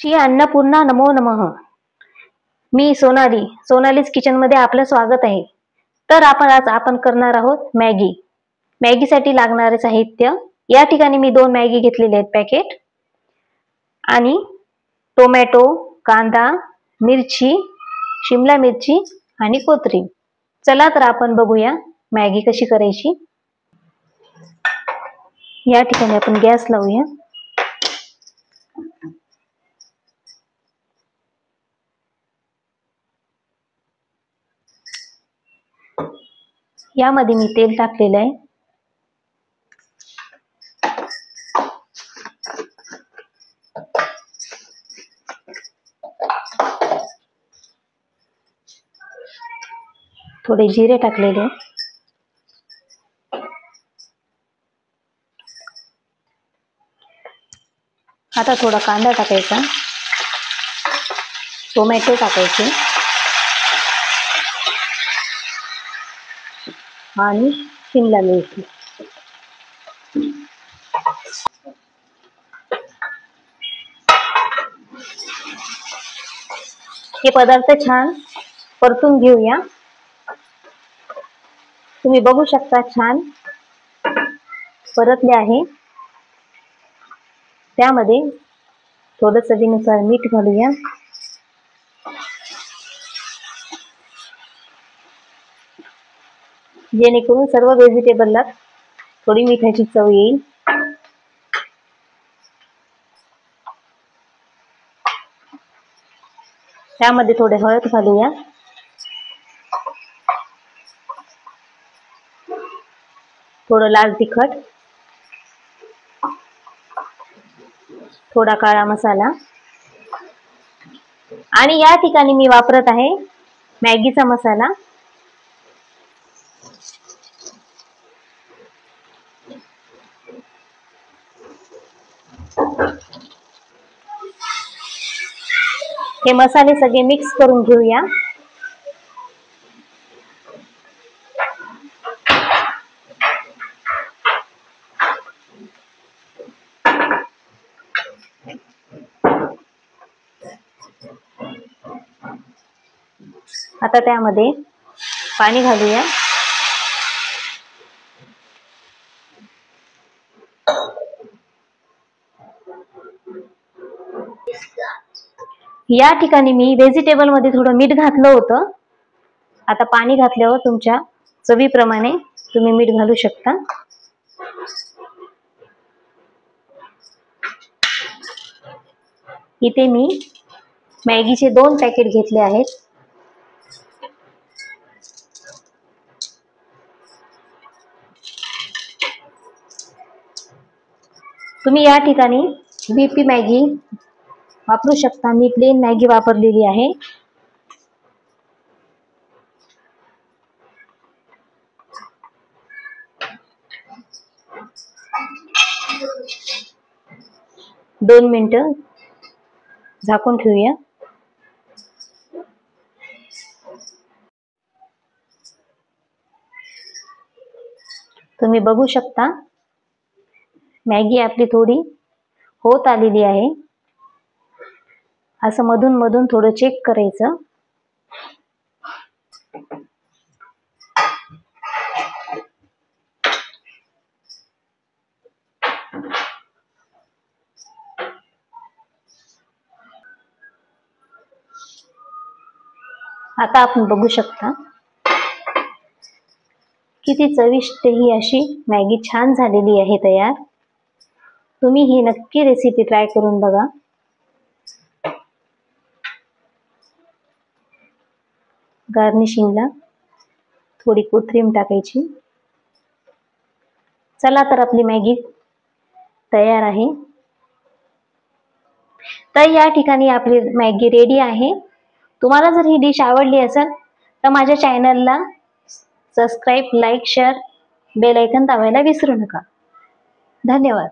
श्री अन्नपूर्णा नमो नमः. मी सोनालीच किचन मध्ये आपलं स्वागत आहे. तर आज आपण करणार आहोत मॅगी. मॅगीसाठी लागणारे साहित्य या ठिकाणी मी 2 मॅगी घेतलेले आहेत पॅकेट, आणि टोमॅटो, कांदा, मिरची, शिमला मिरची आणि कोथिंबीर. चला तर आपण बघूया मॅगी कशी करायची. या ठिकाणी आपण गॅस लावूया. यामध्ये मी तेल टाकलेलं आहे. थोडे जिरे टाकलेले. आता थोडा कांदा टाकायचा, टोमॅटो टाकायचे आणि शिमला मिरची. हे पदार्थ छान परतून घेऊया. तुम्ही बघू शकता छान परतले आहे. त्यामध्ये थोडं चवीनुसार मीठ घालूया. जेणेकरून सर्व व्हेजिटेबलला थोडी मिठाची चव येईल. त्यामध्ये थोडे हळद घालूया. थोडं लाल तिखट, थोडा काळा मसाला, आणि या ठिकाणी मी वापरत आहे मॅगीचा मसाला. हे मसाले सगळे मिक्स करून घेऊया. आता त्यामध्ये पाणी घालूया. या ठिकाणी मी व्हेजिटेबल मध्ये थोडं मीठ घातलं होतं. आता पाणी घातल्यावर तुमच्या चवीप्रमाणे तुम्ही मीठ घालू शकता. इथे मी मॅगीचे 2 पॅकेट घेतले आहेत. तुम्ही या ठिकाणी बीपी मॅगी वापरू शकता. मी प्लेन मॅगी वापरलेली आहे. दोन मिनिटं झाकून ठेवूया. तुम्ही बघू शकता मॅगी आपली थोडी होत आलेली आहे. असं मधून मधून थोडं चेक करायचं. आता आपण बघू शकता किती चविष्ट ही अशी मॅगी छान झालेली आहे तयार. तुम्ही ही नक्की रेसिपी ट्राय करून बघा. गार्निशिंगला थोडी कोथिंबीर टाकायची. चला तर आपली मॅगी तयार आहे. तर या ठिकाणी आपली मॅगी रेडी आहे. तुम्हाला जर ही डिश आवडली असेल तर माझ्या चॅनलला subscribe, like, share, bell icon दाबायला विसरू नका. धन्यवाद.